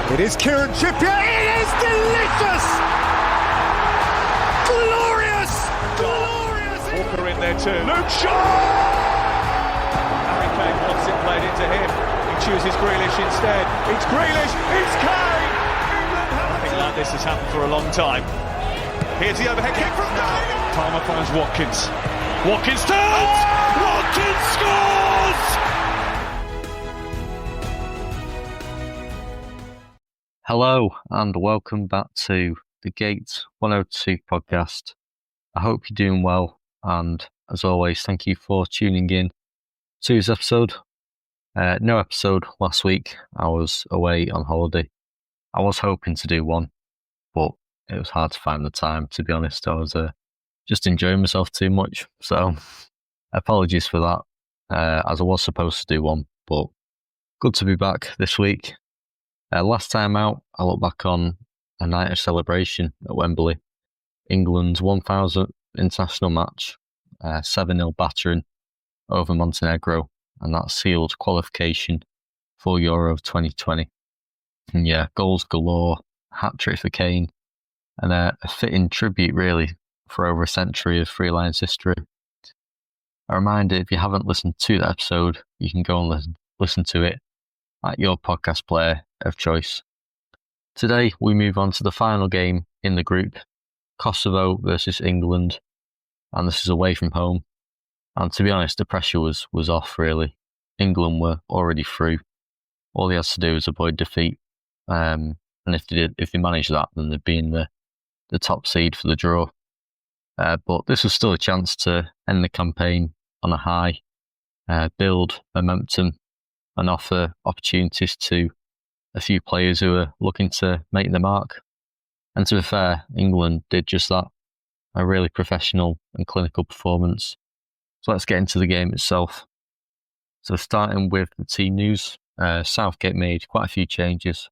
It is Kieran Trippier. It is delicious! Glorious! Glorious! Walker in there too. Luke Shaw! Harry Kane wants it played into him. He chooses Grealish instead. It's Grealish! It's Kane! I think like this has happened for a long time. Here's the overhead kick from Kane! Palmer finds Watkins. Watkins turns! Watkins scores! Hello and welcome back to the Gate 102 podcast. I hope you're doing well, and as always, thank you for tuning in to this episode. No episode last week. I was away on holiday. I was hoping to do one, but it was hard to find the time, to be honest. I was just enjoying myself too much, so apologies for that, as I was supposed to do one, but good to be back this week. Last time out, I look back on a night of celebration at Wembley. England's 1000th international match, 7-0 battering over Montenegro, and that sealed qualification for Euro 2020. And yeah, goals galore, hat-trick for Kane, and a fitting tribute, really, for over a century of Three Lions history. A reminder, if you haven't listened to that episode, you can go and listen to it at your podcast player of choice. Today, we move on to the final game in the group, Kosovo versus England, and this is away from home. And to be honest, the pressure was off, really. England were already through. All they had to do was avoid defeat, and if they managed that, then they'd be in the top seed for the draw. But this was still a chance to end the campaign on a high, build momentum, and offer opportunities to a few players who are looking to make the mark. And to be fair, England did just that. A really professional and clinical performance. So let's get into the game itself. So starting with the team news, Southgate made quite a few changes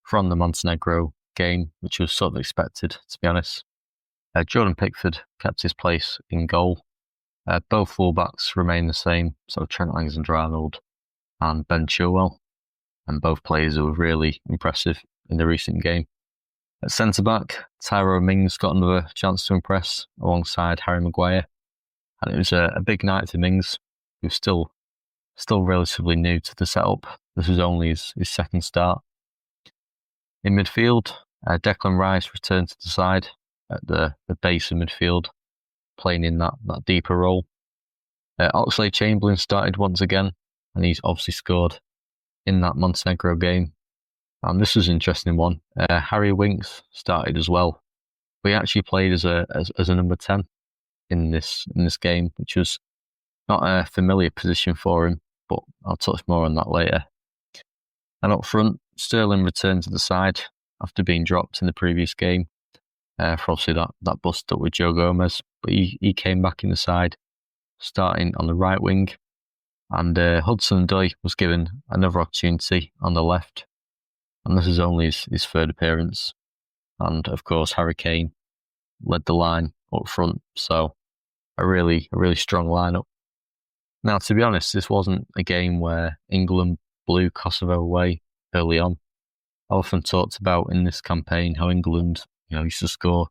from the Montenegro game, which was sort of expected, to be honest. Jordan Pickford kept his place in goal. Both fullbacks remain the same, so Trent Alexander-Arnold and Ben Chilwell, and both players who were really impressive in the recent game. At centre-back, Tyrone Mings got another chance to impress alongside Harry Maguire, and it was a big night for Mings, who's still relatively new to the setup. This was only his second start. In midfield, Declan Rice returned to the side at the base of midfield, playing in that deeper role. Oxlade-Chamberlain started once again, and he's obviously scored in that Montenegro game. And this was an interesting one. Harry Winks started as well. But he actually played as a number 10 in this game, which was not a familiar position for him, but I'll touch more on that later. And up front, Sterling returned to the side after being dropped in the previous game for obviously that bust up with Joe Gomez. But he came back in the side, starting on the right wing. And Hudson-Odoi was given another opportunity on the left. And this is only his third appearance. And of course, Harry Kane led the line up front. So a really strong lineup. Now, to be honest, this wasn't a game where England blew Kosovo away early on. I often talked about in this campaign how England, used to score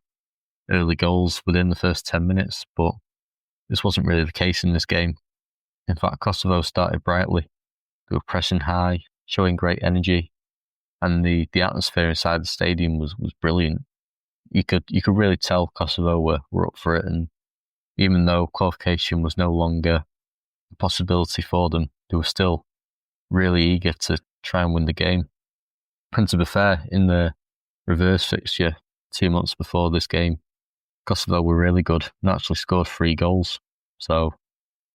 early goals within the first 10 minutes, but this wasn't really the case in this game. In fact, Kosovo started brightly. They were pressing high, showing great energy, and the atmosphere inside the stadium was brilliant. You could really tell Kosovo were up for it, and even though qualification was no longer a possibility for them, they were still really eager to try and win the game. And to be fair, in the reverse fixture 2 months before this game, Kosovo were really good and actually scored 3 goals. So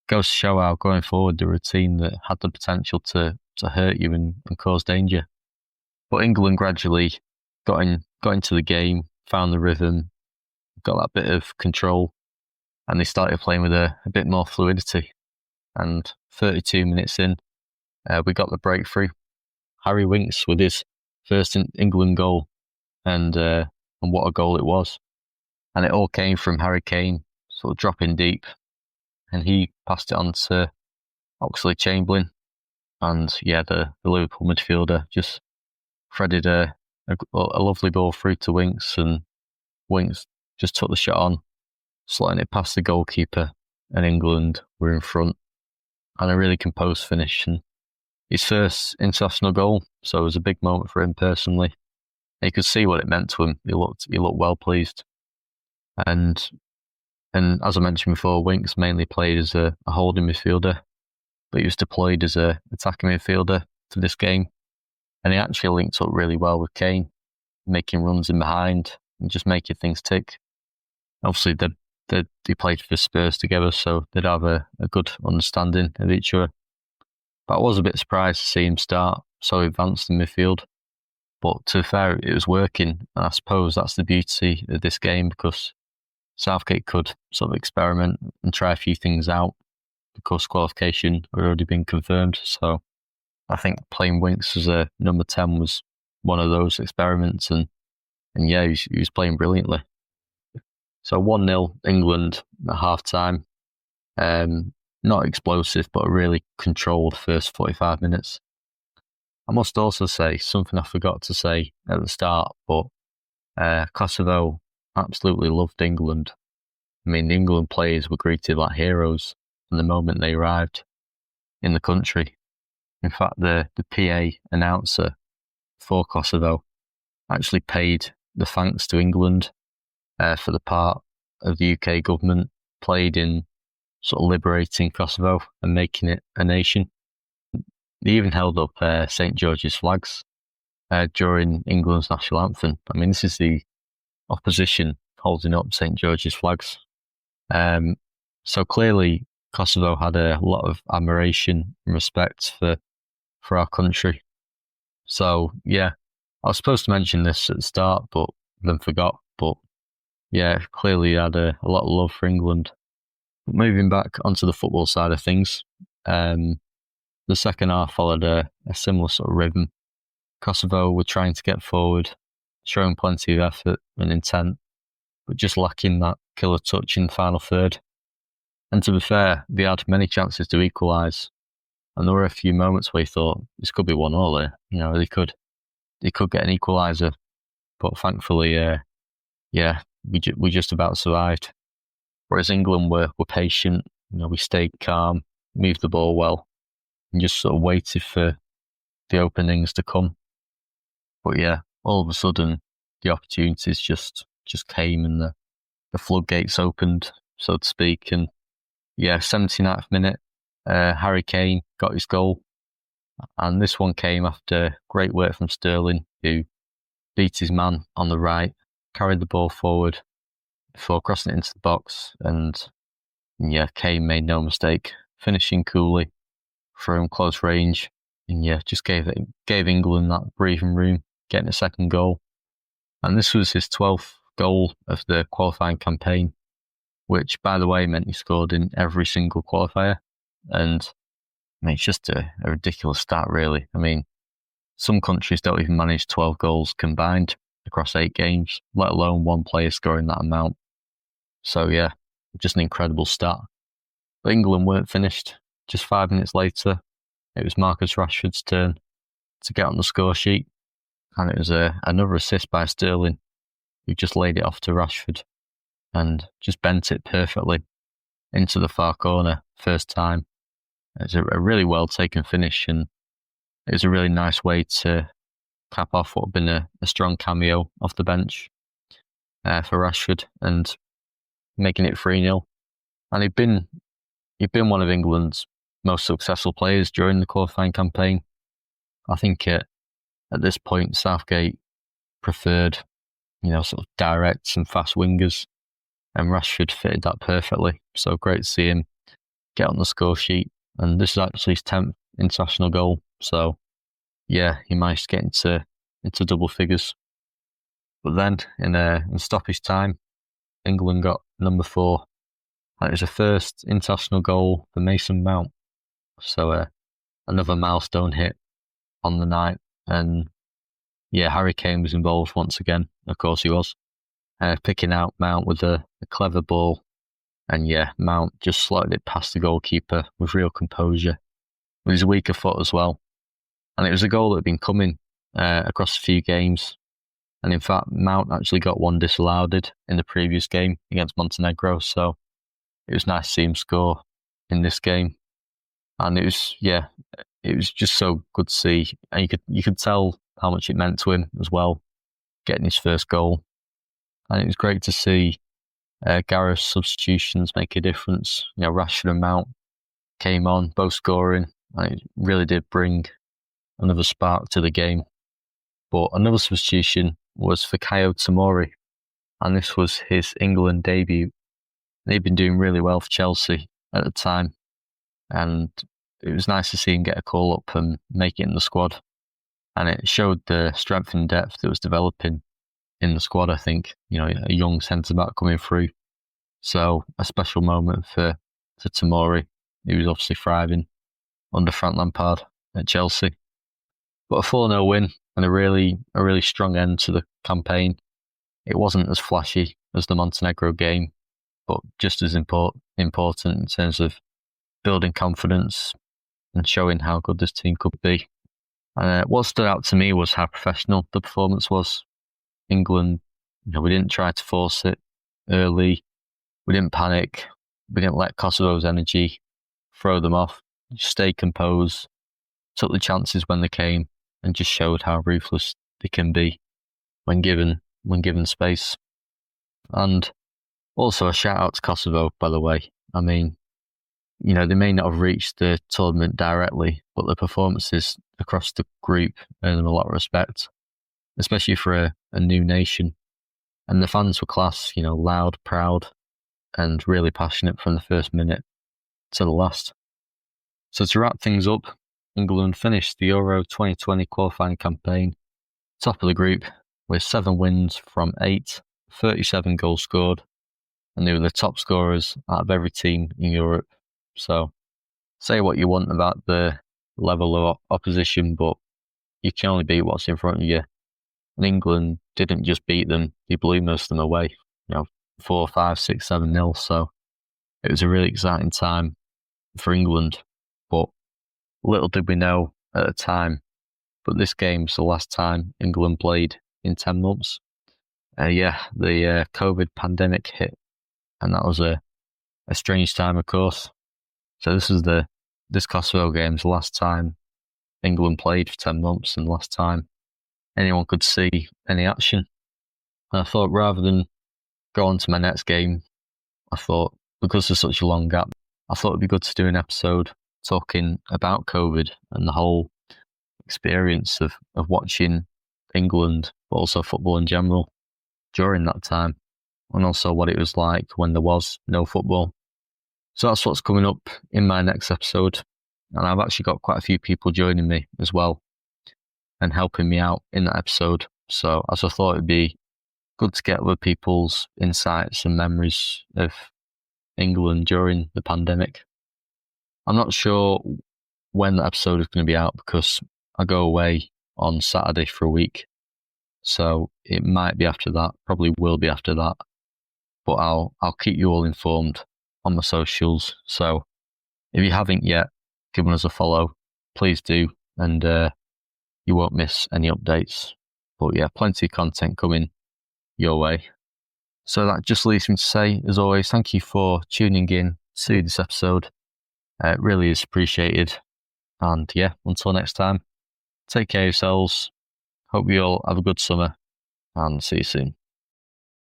goes to show how going forward they were a team that had the potential to hurt you and cause danger. But England gradually got into the game, found the rhythm, got that bit of control, and they started playing with a bit more fluidity. And 32 minutes in, we got the breakthrough. Harry Winks with his first England goal, and what a goal it was. And it all came from Harry Kane sort of dropping deep, and he passed it on to Oxlade-Chamberlain. And yeah, the Liverpool midfielder just threaded a lovely ball through to Winks, and Winks just took the shot on, slotting it past the goalkeeper, and England were in front. And a really composed finish, and his first international goal, so it was a big moment for him personally. You could see what it meant to him. He looked well pleased. And as I mentioned before, Winks mainly played as a holding midfielder, but he was deployed as a attacking midfielder for this game. And he actually linked up really well with Kane, making runs in behind and just making things tick. Obviously, they played for Spurs together, so they'd have a good understanding of each other. But I was a bit surprised to see him start so advanced in midfield. But to be fair, it was working, and I suppose that's the beauty of this game, because Southgate could sort of experiment and try a few things out because qualification had already been confirmed. So I think playing Winks as a number 10 was one of those experiments, and yeah, he was playing brilliantly. So 1-0 England at half-time. Not explosive, but a really controlled first 45 minutes. I must also say something I forgot to say at the start, but Kosovo absolutely loved England. I mean, the England players were greeted like heroes from the moment they arrived in the country. In fact, the PA announcer for Kosovo actually paid the thanks to England for the part of the UK government played in sort of liberating Kosovo and making it a nation. They even held up St. George's flags during England's national anthem. I mean, this is the opposition holding up St. George's flags. So clearly, Kosovo had a lot of admiration and respect for our country. So, yeah, I was supposed to mention this at the start, but then forgot. But, yeah, clearly had a lot of love for England. But moving back onto the football side of things, the second half followed a similar sort of rhythm. Kosovo were trying to get forward, showing plenty of effort and intent, but just lacking that killer touch in the final third. And to be fair, they had many chances to equalise, and there were a few moments where you thought this could be 1-1 here. You know, they could get an equaliser, but thankfully, we just about survived. Whereas England were patient. You know, we stayed calm, moved the ball well, and just sort of waited for the openings to come. But yeah, all of a sudden, the opportunities just came, and the floodgates opened, so to speak. And yeah, 79th minute, Harry Kane got his goal. And this one came after great work from Sterling, who beat his man on the right, carried the ball forward before crossing it into the box. And yeah, Kane made no mistake, finishing coolly from close range. And yeah, just gave England that breathing room, getting a second goal. And this was his 12th goal of the qualifying campaign, which, by the way, meant he scored in every single qualifier. And I mean, it's just a ridiculous stat, really. I mean, some countries don't even manage 12 goals combined across 8 games, let alone one player scoring that amount. So yeah, just an incredible stat. But England weren't finished. Just 5 minutes later, it was Marcus Rashford's turn to get on the score sheet. And it was another assist by Sterling, who just laid it off to Rashford and just bent it perfectly into the far corner first time. It was a really well taken finish, and it was a really nice way to cap off what had been a strong cameo off the bench for Rashford, and making it 3-0. And he'd been one of England's most successful players during the qualifying campaign. I think at this point, Southgate preferred, sort of direct and fast wingers, and Rashford fitted that perfectly. So great to see him get on the score sheet. And this is actually his 10th international goal. So yeah, he managed to get into double figures. But then in stoppage time, England got number 4. And it was a first international goal for Mason Mount. So another milestone hit on the night. And yeah, Harry Kane was involved once again. Of course he was. Picking out Mount with a clever ball. And yeah, Mount just slotted it past the goalkeeper with real composure, with his weaker foot as well. And it was a goal that had been coming across a few games. And in fact, Mount actually got one disallowed in the previous game against Montenegro. So it was nice to see him score in this game. And it was just so good to see. And you could tell how much it meant to him as well, getting his first goal. And it was great to see Gareth's substitutions make a difference. Rashford and Mount came on, both scoring, and it really did bring another spark to the game. But another substitution was for Kayo Tomori, and this was his England debut. They'd been doing really well for Chelsea at the time, and it was nice to see him get a call up and make it in the squad. And it showed the strength and depth that was developing in the squad, I think. A young centre-back coming through. So a special moment for Tomori. He was obviously thriving under Frank Lampard at Chelsea. But a 4-0 win and a really strong end to the campaign. It wasn't as flashy as the Montenegro game, but just as important in terms of building confidence and showing how good this team could be. And what stood out to me was how professional the performance was. England, we didn't try to force it early. We didn't panic. We didn't let Kosovo's energy throw them off. Just stayed composed, took the chances when they came, and just showed how ruthless they can be when given space. And also a shout out to Kosovo, by the way. I mean, they may not have reached the tournament directly, but the performances across the group earn them a lot of respect, especially for a new nation. And the fans were class, loud, proud, and really passionate from the first minute to the last. So to wrap things up, England finished the Euro 2020 qualifying campaign top of the group with 7 wins from 8, 37 goals scored, and they were the top scorers out of every team in Europe. So say what you want about the level of opposition, but you can only beat what's in front of you. And England didn't just beat them, they blew most of them away, 4, 5, 6, 7-0. So it was a really exciting time for England. But little did we know at the time, but this game's the last time England played in 10 months. The COVID pandemic hit, and that was a strange time, of course. So this Kosovo game's the last time England played for 10 months and last time anyone could see any action. And I thought rather than go on to my next game, I thought because there's such a long gap, I thought it'd be good to do an episode talking about COVID and the whole experience of watching England, but also football in general during that time, and also what it was like when there was no football. So that's what's coming up in my next episode. And I've actually got quite a few people joining me as well and helping me out in that episode. So as I thought it'd be good to get other people's insights and memories of England during the pandemic. I'm not sure when the episode is going to be out because I go away on Saturday for a week. So it might be after that, probably will be after that. But I'll keep you all informed on my socials. So if you haven't yet given us a follow, please do, and you won't miss any updates. But yeah, plenty of content coming your way. So that just leaves me to say, as always, thank you for tuning in to this episode. It really is appreciated. And yeah, until next time, take care of yourselves. Hope you all have a good summer and see you soon.